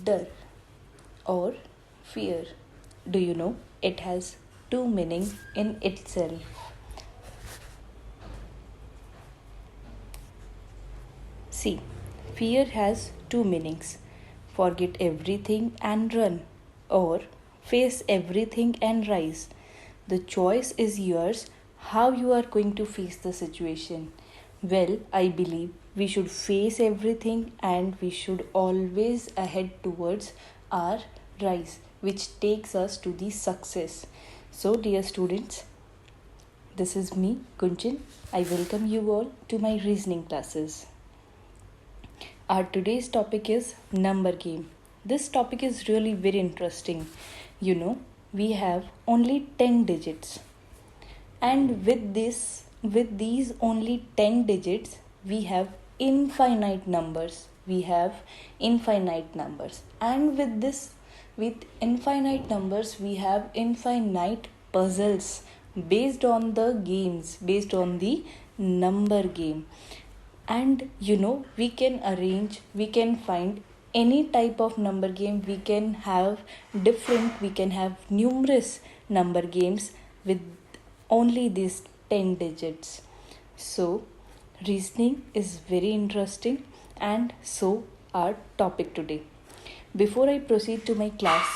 Dar or fear. Do you know it has two meanings in itself? See, fear has two meanings: forget everything and run, or face everything and rise. The choice is yours how you are going to face the situation. Well, I believe we should face everything and we should always ahead towards our rise, which takes us to the success. So, dear students, this is me, Kunchan. I welcome you all to my reasoning classes. Our today's topic is number game. This topic is really very interesting. You know, we have only 10 digits. And with these only 10 digits, we have infinite numbers. We have infinite numbers. And with infinite numbers, we have infinite puzzles based on the games, based on the number game. And we can find any type of number game. We can have numerous number games with only these 10 digits. So reasoning is very interesting, and so our topic today. Before I proceed to my class,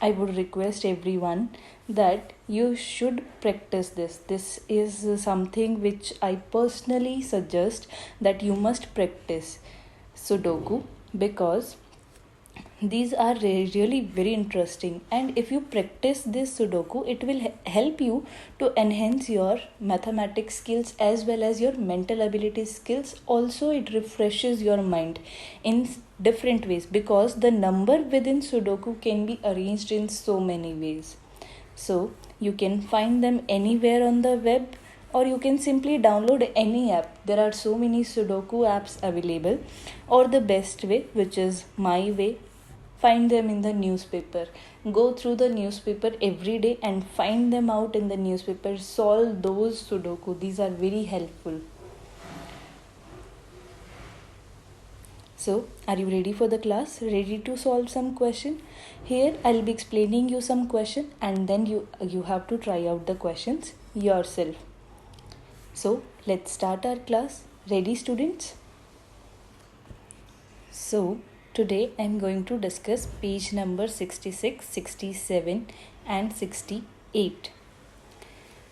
I would request everyone that you should practice this. This is something which I personally suggest that you must practice Sudoku, because these are really very interesting, and if you practice this Sudoku, it will help you to enhance your mathematics skills as well as your mental ability skills. Also, it refreshes your mind in different ways, because the number within Sudoku can be arranged in so many ways. So you can find them anywhere on the web, or you can simply download any app. There are so many Sudoku apps available. Or the best way, which is my way, find them in the newspaper. Go through the newspaper every day and find them out in the newspaper. Solve those Sudoku. These are very helpful. So, are you ready for the class? Ready to solve some question? Here I'll be explaining you some question, and then you have to try out the questions yourself. So, let's start our class. Ready, students? So, today I'm going to discuss page number 66, 67 and 68.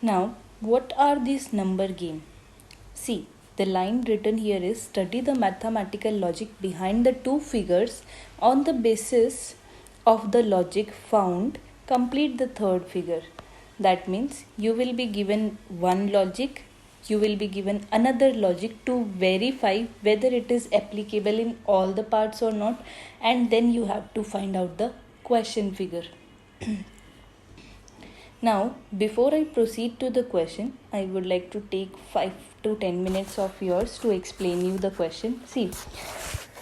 Now, what are these number game? See, the line written here is: study the mathematical logic behind the two figures. On the basis of the logic found, complete the third figure. That means you will be given one logic, you will be given another logic to verify whether it is applicable in all the parts or not, and then you have to find out the question figure. Now, before I proceed to the question, I would like to take 5 to 10 minutes of yours to explain you the question. See,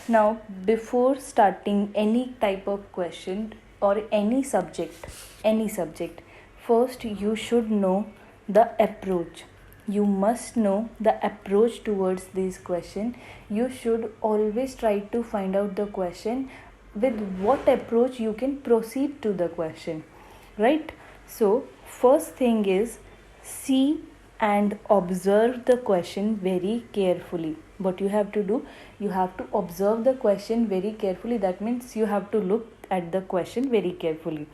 now before starting any type of question or any subject, first you should know the approach. You must know the approach towards this question. You should always try to find out the question with what approach you can proceed to the question, right? So, first thing is, see and observe the question very carefully. What you have to do, you have to observe the question very carefully. That means you have to look at the question very carefully.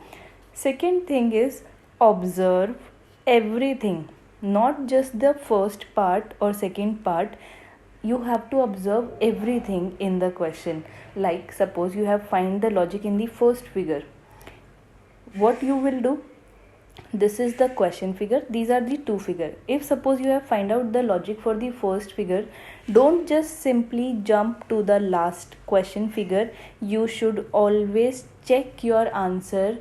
Second thing is, observe everything, not just the first part or second part. You have to observe everything in the question. Like, suppose you have find the logic in the first figure. What you will do? This is the question figure. These are the two figure. If suppose you have find out the logic for the first figure, don't just simply jump to the last question figure. You should always check your answer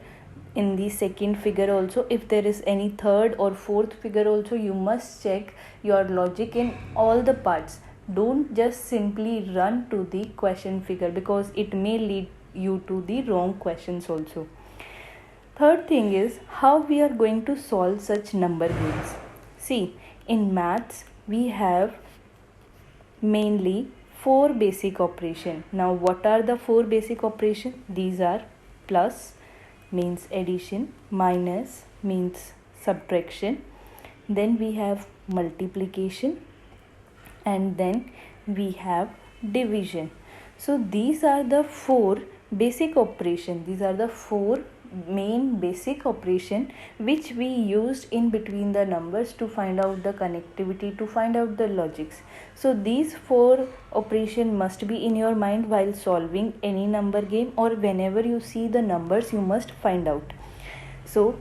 in the second figure also. If there is any third or fourth figure also, you must check your logic in all the parts. Don't just simply run to the question figure, because it may lead you to the wrong questions also. Third thing is how we are going to solve such number games. See, in maths we have mainly four basic operation. Now what are the four basic operation? These are plus means addition, minus means subtraction, then we have multiplication, and then we have division. So these are the four basic operation. These are the four main basic operation which we used in between the numbers to find out the connectivity, to find out the logics. So these four operation must be in your mind while solving any number game, or whenever you see the numbers you must find out. So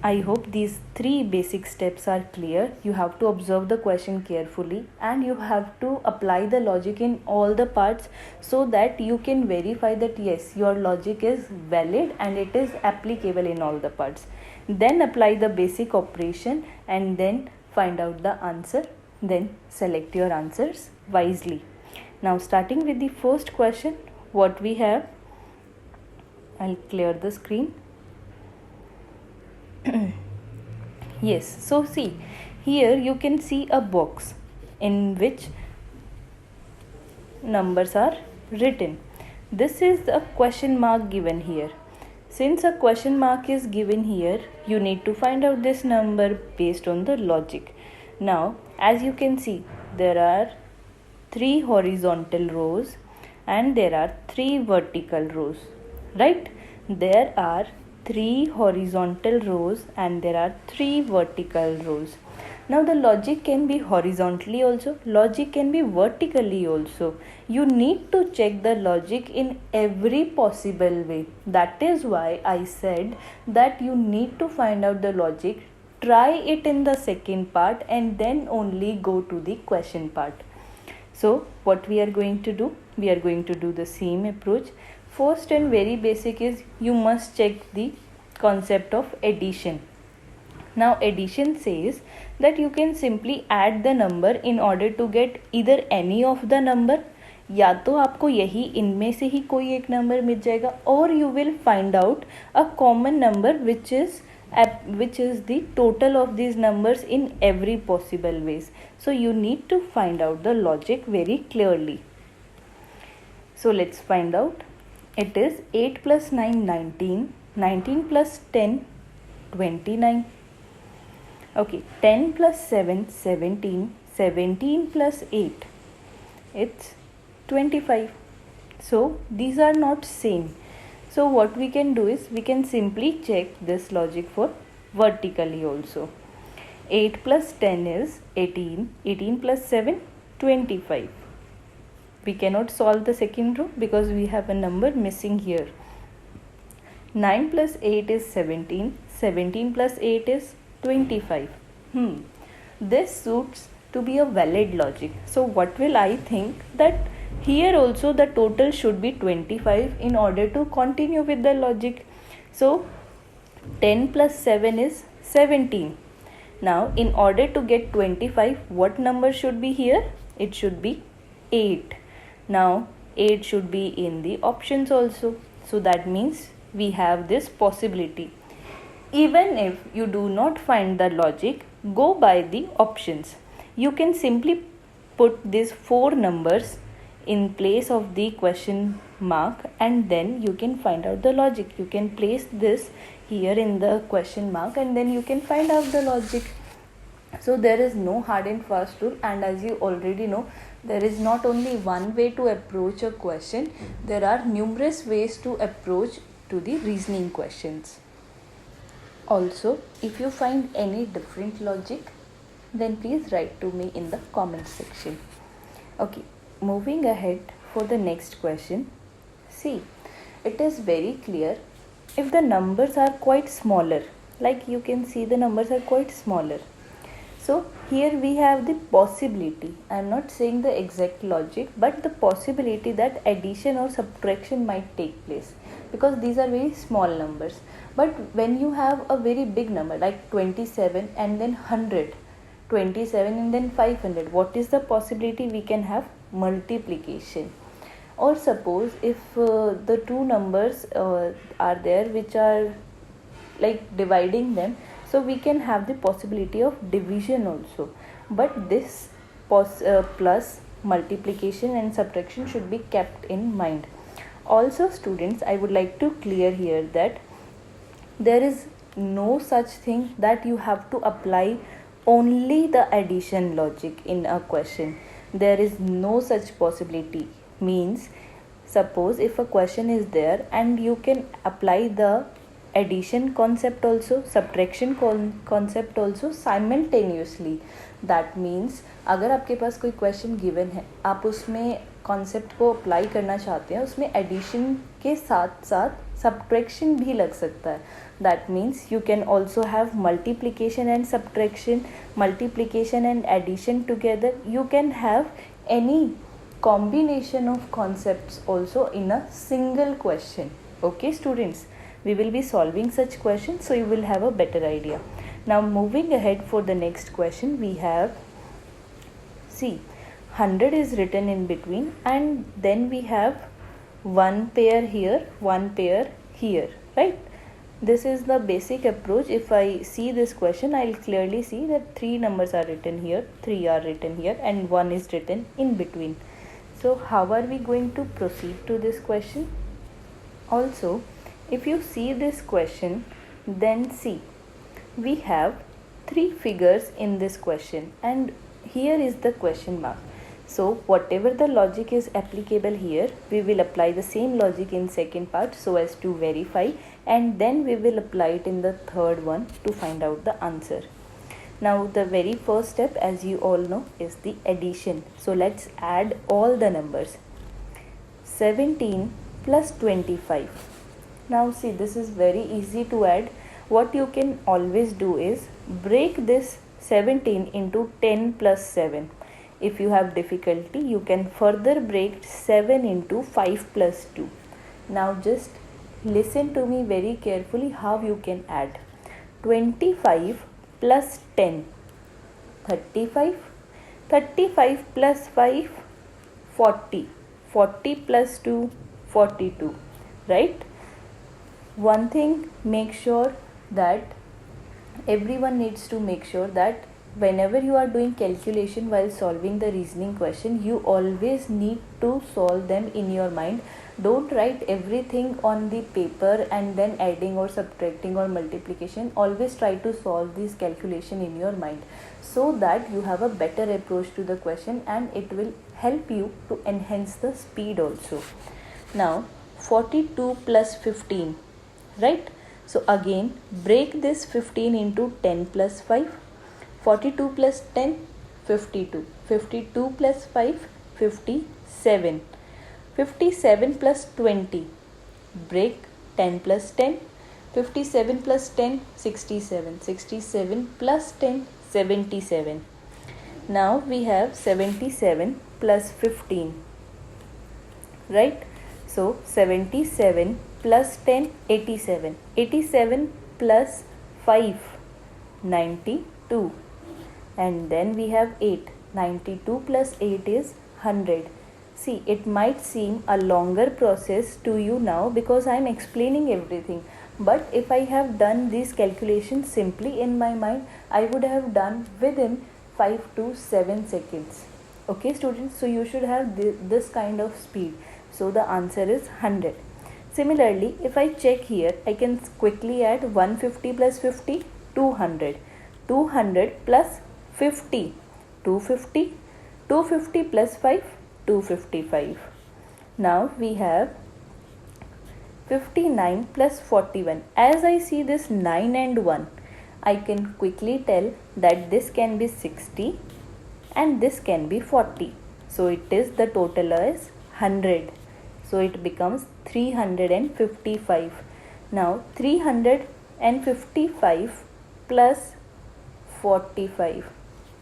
I hope these three basic steps are clear. You have to observe the question carefully and you have to apply the logic in all the parts so that you can verify that yes, your logic is valid and it is applicable in all the parts. Then apply the basic operation and then find out the answer. Then select your answers wisely. Now starting with the first question, what we have, I'll clear the screen. Yes, so see, here you can see a box in which numbers are written. This is a question mark given here. Since a question mark is given here, you need to find out this number based on the logic. Now, as you can see, there are 3 horizontal rows and there are 3 vertical rows, right? There are 3 horizontal rows and there are 3 vertical rows. Now the logic can be horizontally also, logic can be vertically also. You need to check the logic in every possible way. That is why I said that you need to find out the logic, try it in the second part and then only go to the question part. So what we are going to do? We are going to do the same approach. First and very basic is you must check the concept of addition. Now addition says that you can simply add the number in order to get either any of the number, या तो आपको यही इनमें से ही कोई एक number मिल जाएगा, or you will find out a common number which is the total of these numbers in every possible ways. So you need to find out the logic very clearly. So let's find out. It is 8 plus 9 19, 19 plus 10 29. Okay, 10 plus 7 17, 17 plus 8 it's 25. So these are not same. So what we can do is we can simply check this logic for vertically also. 8 plus 10 is 18, 18 plus 7 25. We cannot solve the second row because we have a number missing here. 9 plus 8 is 17, 17 plus 8 is 25. This suits to be a valid logic. So what will I think? That here also the total should be 25 in order to continue with the logic. So 10 plus 7 is 17. Now in order to get 25, what number should be here? It should be 8. Now 8 should be in the options also. So that means we have this possibility. Even if you do not find the logic, go by the options. You can simply put these 4 numbers in place of the question mark and then you can find out the logic. You can place this here in the question mark and then you can find out the logic. So there is no hard and fast rule, and as you already know, there is not only one way to approach a question, there are numerous ways to approach to the reasoning questions. Also, if you find any different logic, then please write to me in the comment section. Okay, moving ahead for the next question. See, it is very clear if the numbers are quite smaller, like you can see the numbers are quite smaller. So here we have the possibility, I am not saying the exact logic, but the possibility that addition or subtraction might take place because these are very small numbers. But when you have a very big number like 27 and then 100, 27 and then 500, what is the possibility? We can have multiplication. Or suppose if the two numbers are there which are like dividing them, so we can have the possibility of division also. But this plus multiplication and subtraction should be kept in mind. Also students, I would like to clear here that there is no such thing that you have to apply only the addition logic in a question. There is no such possibility. Means, suppose if a question is there and you can apply the addition concept also, subtraction concept also simultaneously. That means अगर आपके पास कोई question given है, आप उसमें concept को apply करना चाहते हैं, उसमें एडिशन के साथ साथ सब्ट्रैक्शन भी लग सकता है. That means you can also have multiplication and subtraction, multiplication and addition together. You can have any combination of concepts also in a single question. Okay students, we will be solving such questions so you will have a better idea. Now moving ahead for the next question, we have, see, 100 is written in between and then we have one pair here, one pair here, right? This is the basic approach. If I see this question, I'll clearly see that 3 numbers are written here, 3 are written here and 1 is written in between. So how are we going to proceed to this question? Also, if you see this question, then see, we have 3 figures in this question and here is the question mark. So whatever the logic is applicable here, we will apply the same logic in second part so as to verify, and then we will apply it in the third one to find out the answer. Now the very first step, as you all know, is the addition. So let's add all the numbers. 17 plus 25. Now see, this is very easy to add. What you can always do is break this 17 into 10 plus 7. If you have difficulty, you can further break 7 into 5 plus 2. Now just listen to me very carefully how you can add. 25 plus 10, 35, 35 plus 5, 40, 40 plus 2, 42, right? One thing, make sure that everyone needs to make sure that whenever you are doing calculation while solving the reasoning question, you always need to solve them in your mind. Don't write everything on the paper and then adding or subtracting or multiplication. Always try to solve this calculation in your mind so that you have a better approach to the question and it will help you to enhance the speed also. Now 42 plus 15, right? So again break this 15 into 10 plus 5. 42 plus 10, 52. 52 plus 5, 57. 57 plus 20, break 10 plus 10, 57 plus 10, 67, 67 plus 10, 77. Now we have 77 plus 15, right? So 77 plus 10, 87, 87 plus 5, 92, and then we have 8, 92 plus 8 is 100. See, it might seem a longer process to you now because I am explaining everything. But if I have done these calculations simply in my mind, I would have done within 5 to 7 seconds. Okay students, so you should have this kind of speed. So the answer is 100. Similarly, if I check here, I can quickly add 150 plus 50, 200. 200 plus 50, 250. 250 plus 5, 255. Now we have 59 plus 41. As I see this 9 and 1, I can quickly tell that this can be 60 and this can be 40. So it is, the total is 100. So it becomes 355. Now 355 plus 45.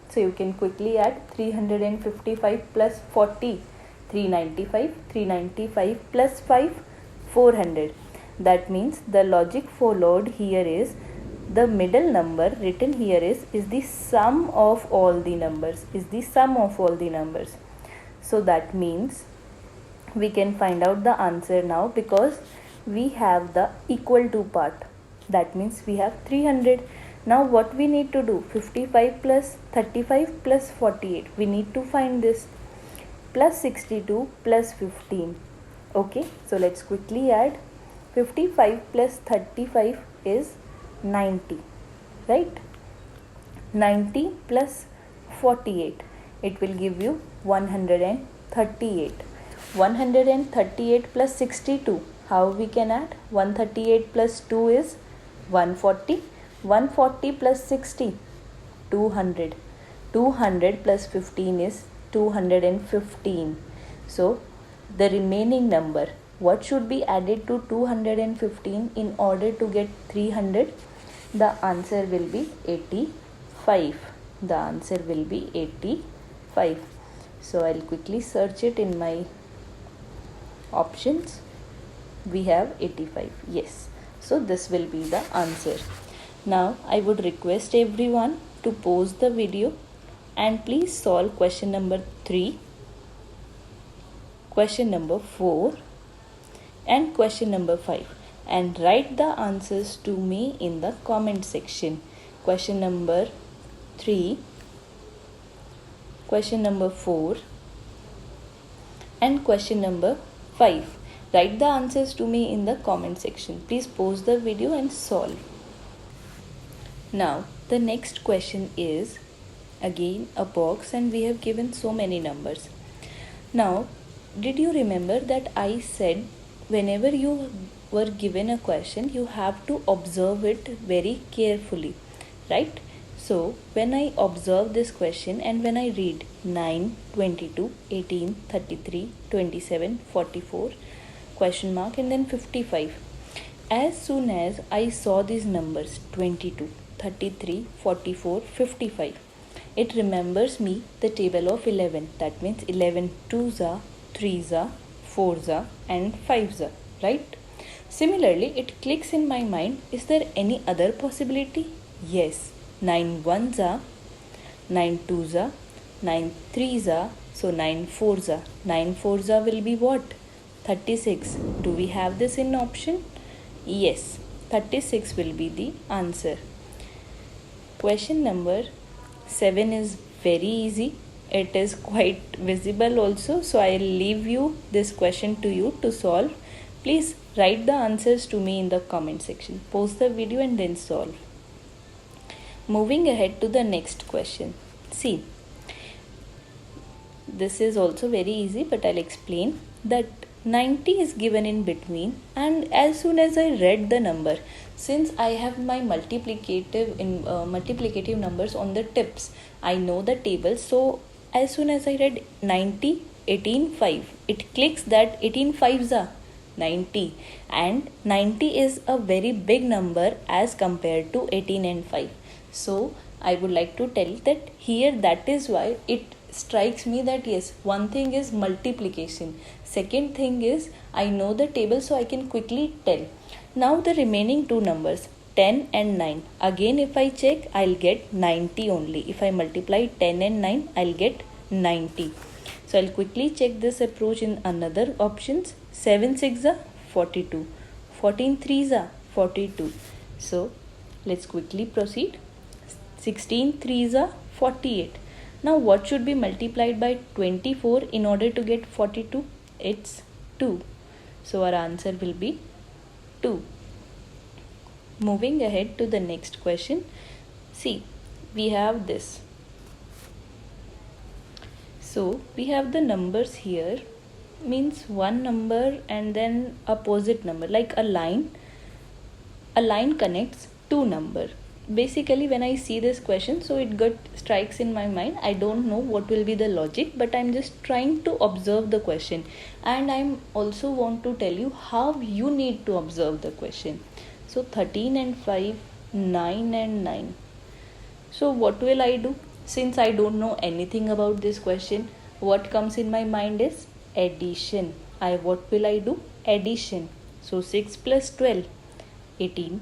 So you can quickly add 355 plus 40, 395, 395 plus 5, 400. That means the logic followed here is, the middle number written here is the sum of all the numbers, So that means we can find out the answer now because we have the equal to part. That means we have 300. Now what we need to do? 55 plus 35 plus 48. We need to find this. plus 62 plus 15. Okay, so let's quickly add. 55 plus 35 is 90, right? 90 plus 48, it will give you 138. 138 plus 62, how we can add? 138 plus 2 is 140. 140 plus 60, 200. 200 plus 15 is 215. So the remaining number, what should be added to 215 in order to get 300? The answer will be 85. The answer will be 85. So I'll quickly search it in my options. We have 85. Yes. So this will be the answer. Now I would request everyone to pause the video and please solve question number 3, question number 4 and question number 5 and write the answers to me in the comment section. Question number 3, question number 4 and question number 5. Write the answers to me in the comment section. Please pause the video and solve. Now the next question is again a box and we have given so many numbers. Now did you remember that I said whenever you were given a question you have to observe it very carefully, right? So when I observe this question and when I read 9, 22, 18, 33, 27, 44, question mark and then 55. As soon as I saw these numbers 22, 33, 44, 55, it remembers me the table of 11. That means 11 2s, 3s, 4s and 5s, right? Similarly, it clicks in my mind, is there any other possibility? Yes, 9 1s, 9 2s, 9 3s, so 9 4s. 9 4s will be what? 36. Do we have this in option? Yes, 36 will be the answer. Question number 7 is very easy. It is quite visible also. So I will leave you this question to you to solve. Please write the answers to me in the comment section. Pause the video and then solve. Moving ahead to the next question. See, this is also very easy, but I'll explain that 90 is given in between, and as soon as I read the number, since I have my multiplicative numbers on the tips, I know the table. So as soon as I read 90, 18, 5, it clicks that 18 5s are 90, and 90 is a very big number as compared to 18 and 5. So I would like to tell that here, that is why it strikes me that yes, one thing is multiplication, second thing is I know the table, so I can quickly tell. Now the remaining two numbers 10 and 9, again if I check, I'll get 90 only. If I multiply 10 and 9, I'll get 90. So I'll quickly check this approach in another options. 7 6 are 42, 14 3s are 42. So let's quickly proceed. 16 3s are 48. Now what should be multiplied by 24 in order to get 42? It's 2. So our answer will be 2. Moving ahead to the next question. See, we have this. So we have the numbers here, means one number and then opposite number, like a line. A line connects two numbers. Basically when I see this question, so it got strikes in my mind. I don't know what will be the logic, but I'm just trying to observe the question, and I'm also want to tell you how you need to observe the question. So 13 and 5, 9 and 9. So what will I do? Since I don't know anything about this question, what comes in my mind is addition. What will I do? Addition. So 6 plus 12, 18.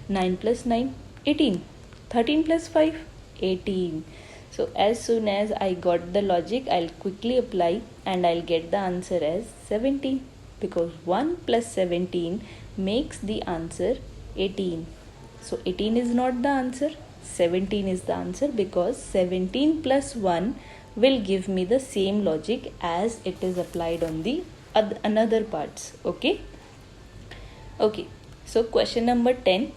9 plus 9, 18. 13 plus 5, 18. So as soon as I got the logic, I'll quickly apply and I'll get the answer as 17, because 1 plus 17 makes the answer 18. So 18 is not the answer, 17 is the answer, because 17 plus 1 will give me the same logic as it is applied on the another parts. Okay, so question number 10,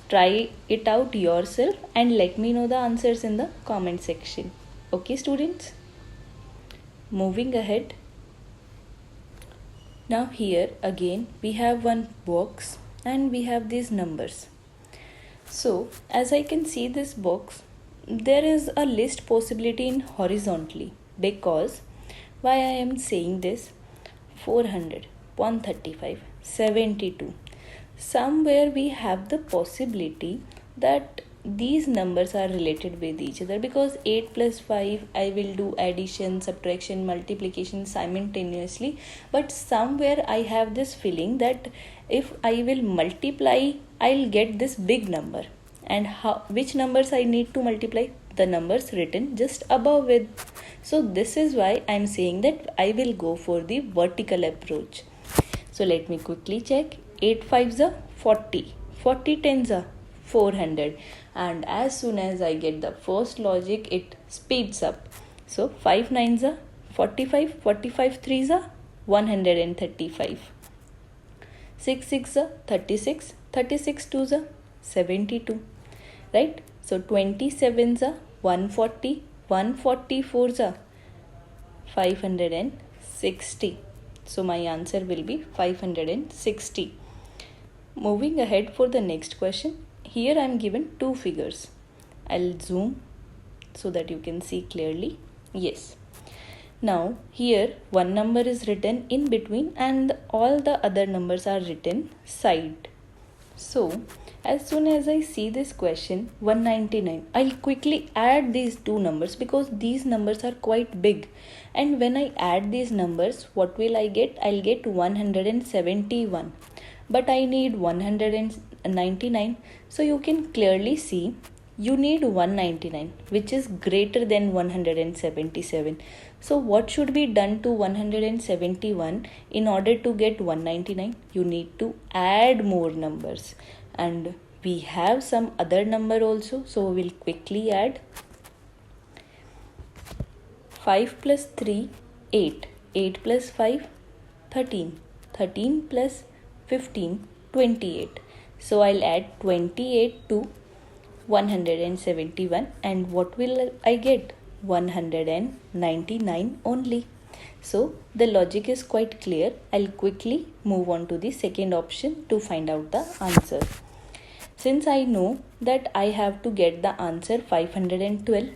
try it out yourself and let me know the answers in the comment section. Okay students, moving ahead. Now here again we have one box and we have these numbers. So as I can see this box, there is a list possibility in horizontally, because why I am saying this, 400, 135, 72. Somewhere we have the possibility that these numbers are related with each other, because 8 plus 5 I will do addition, subtraction, multiplication simultaneously, but somewhere I have this feeling that if I will multiply I'll get this big number. And which numbers I need to multiply? The numbers written just above it. So this is why I'm saying that I will go for the vertical approach. So let me quickly check. 8 5s are 40, 40 10s are 400, and as soon as I get the first logic it speeds up. So 5 9s are 45, 45 3s are 135, 6 6 are 36, 36 2s are 72, right? So 27s are 140, 144s are 560. So my answer will be 560. Moving ahead for the next question. Here I am given two figures. I'll zoom so that you can see clearly. Yes. Now here one number is written in between and all the other numbers are written side. So as soon as I see this question 199, I'll quickly add these two numbers because these numbers are quite big. And when I add these numbers, what will I get? I'll get 171. But I need 199. So you can clearly see you need 199, which is greater than 177. So what should be done to 171 in order to get 199? You need to add more numbers. And we have some other number also. So we'll quickly add. 5 plus 3, 8. 8 plus 5, 13. 13 plus 15, 28. So I'll add 28 to 171, and what will I get? 199 only. So the logic is quite clear. I'll quickly move on to the second option to find out the answer. Since I know that I have to get the answer 512,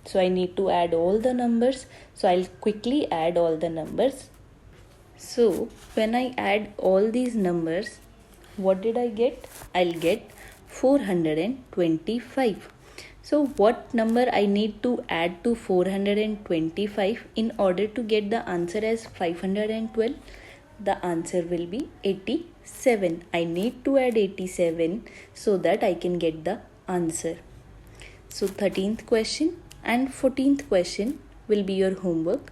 so I need to add all the numbers. So I'll quickly add all the numbers. So when I add all these numbers, what did I get? I'll get 425. So what number I need to add to 425 in order to get the answer as 512? The answer will be 87. I need to add 87 so that I can get the answer. So 13th question and 14th question will be your homework.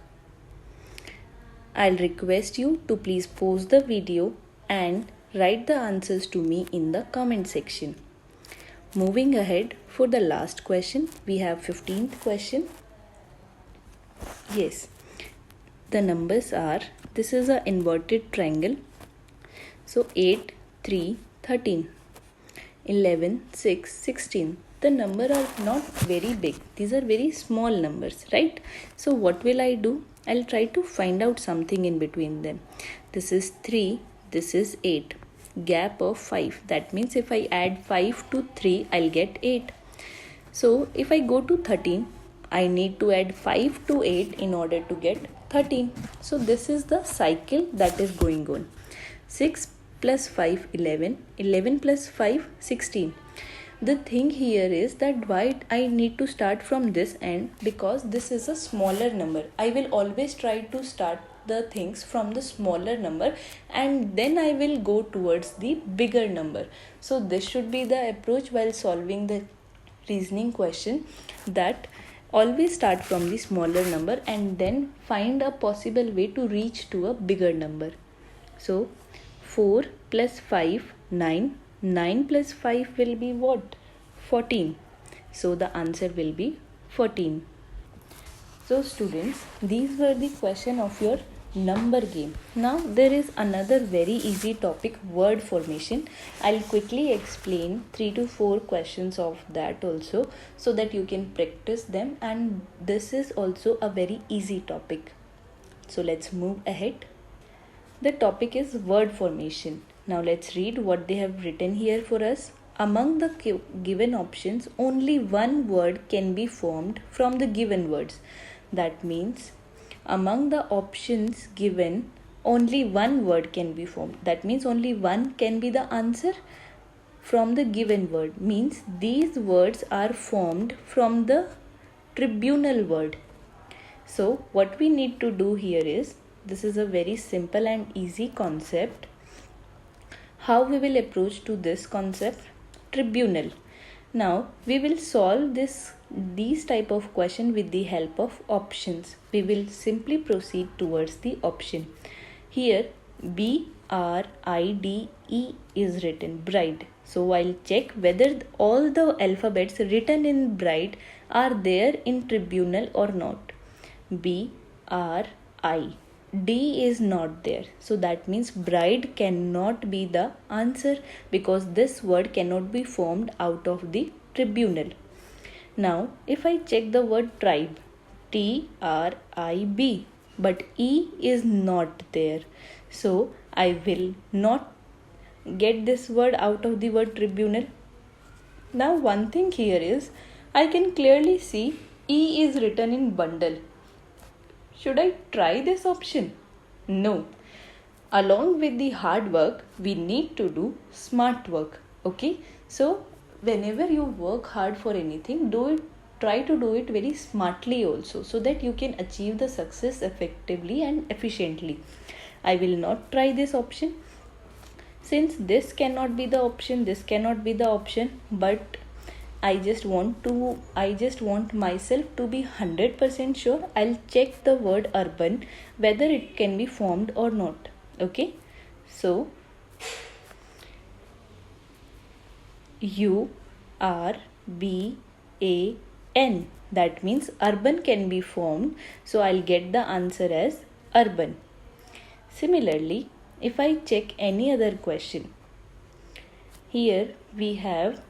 I'll request you to please pause the video and write the answers to me in the comment section. Moving ahead for the last question, we have 15th question. Yes, the numbers are, this is an inverted triangle. So 8, 3, 13, 11, 6, 16. The number are not very big. These are very small numbers, right? So what will I do? I'll try to find out something in between them. This is 3, this is 8. Gap of 5. That means if I add 5 to 3, I'll get 8. So if I go to 13, I need to add 5 to 8 in order to get 13. So this is the cycle that is going on. 6 plus 5, 11. 11 plus 5, 16. The thing here is that why I need to start from this end, because this is a smaller number. I will always try to start the things from the smaller number and then I will go towards the bigger number. So this should be the approach while solving the reasoning question, that always start from the smaller number and then find a possible way to reach to a bigger number. So 4 plus 5, 9. 9 plus 5 will be what? 14. So the answer will be 14. So students, these were the question of your number game. Now there is another very easy topic, word formation. I'll quickly explain 3 to 4 questions of that also, so that you can practice them, and this is also a very easy topic. So let's move ahead. The topic is word formation. Now let's read what they have written here for us. Among the given options, only one word can be formed from the given words. That means among the options given, only one word can be formed. That means only one can be the answer from the given word. Means these words are formed from the tribunal word. So what we need to do here is, this is a very simple and easy concept. How we will approach to this concept? Tribunal. Now we will solve these type of question with the help of options. We will simply proceed towards the option. Here BRIDE is written, bride. So I'll check whether all the alphabets written in bride are there in tribunal or not. BRI. D is not there. So that means bride cannot be the answer, because this word cannot be formed out of the tribunal. Now if I check the word tribe, TRIB, but E is not there. So I will not get this word out of the word tribunal. Now one thing here is, I can clearly see E is written in bundle. Should I try this option? No. Along with the hard work, we need to do smart work. Okay? So whenever you work hard for anything, try to do it very smartly also, so that you can achieve the success effectively and efficiently. I will not try this option. Since this cannot be the option, this cannot be the option, but I just want myself to be 100% sure. I'll check the word urban, whether it can be formed or not. Okay? So URBAN, that means urban can be formed. So I'll get the answer as urban. Similarly, if I check any other question, here we have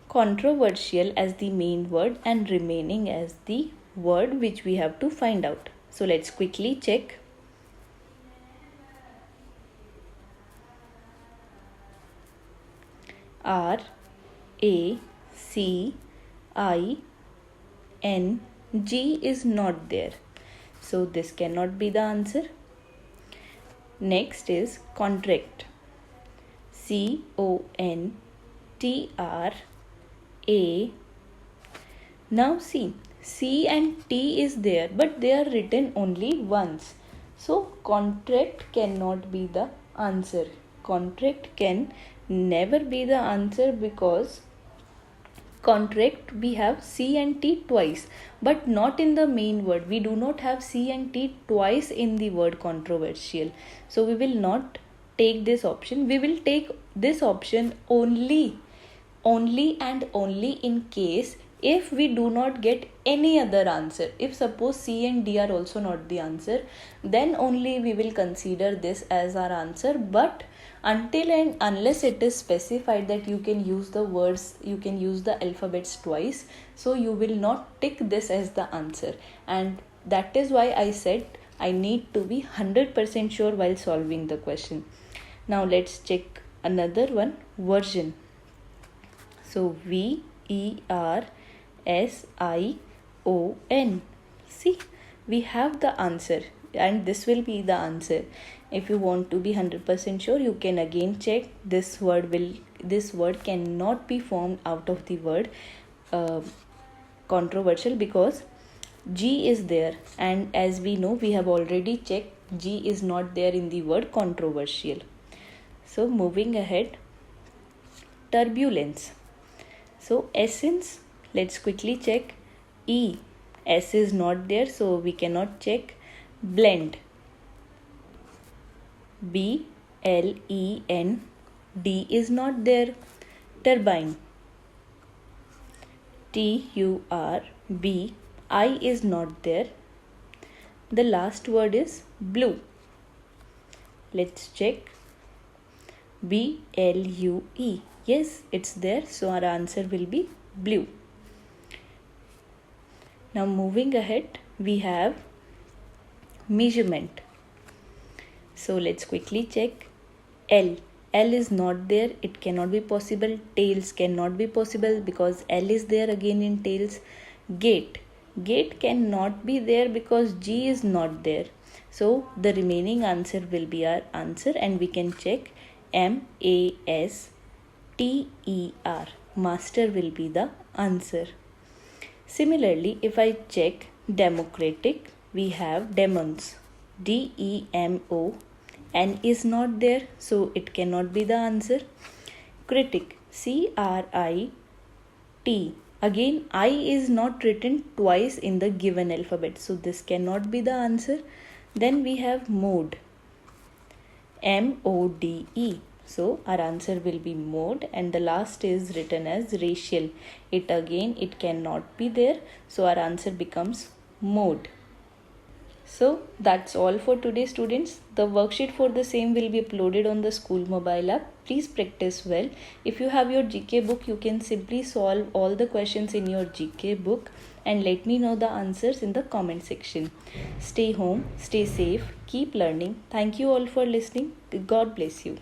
controversial as the main word and remaining as the word which we have to find out. So let's quickly check. RACING is not there. So this cannot be the answer. Next is contract. CONTRA. Now see, C and T is there, but they are written only once. So contract cannot be the answer. Contract can never be the answer, because contract we have C and T twice, but not in the main word. We do not have C and T twice in the word controversial. So we will not take this option. We will take this option only and only in case if we do not get any other answer. If suppose C and D are also not the answer, then only we will consider this as our answer. But until and unless it is specified that you can use the words, you can use the alphabets twice, so you will not tick this as the answer. And that is why I said I need to be 100% sure while solving the question. Now let's check another one, version. So VERSION. See, we have the answer, and this will be the answer. If you want to be 100% sure, you can again check. This word cannot be formed out of the word controversial, because G is there, and as we know, we have already checked, G is not there in the word controversial. So moving ahead, turbulence. So essence, let's quickly check. E, S is not there, so we cannot check. Blend, BLEN, D is not there. Turbine, TURBINE, I is not there. The last word is blue. Let's check. BLUE. Yes, it's there. So our answer will be blue. Now moving ahead, we have measurement. So let's quickly check. L. L is not there. It cannot be possible. Tails cannot be possible because L is there again in tails. Gate. Gate cannot be there because G is not there. So the remaining answer will be our answer, and we can check MASTER. Master will be the answer. Similarly, if I check democratic, we have demons. DEMO. N is not there, so it cannot be the answer. Critic. CRIT. Again, I is not written twice in the given alphabet, so this cannot be the answer. Then we have mode. MODE. So our answer will be mode, and the last is written as racial. It cannot be there, so our answer becomes mode. So that's all for today, students. The worksheet for the same will be uploaded on the school mobile app. Please practice well. If you have your GK book, you can simply solve all the questions in your GK book and let me know the answers in the comment section. Stay home, stay safe, keep learning. Thank you all for listening. God bless you.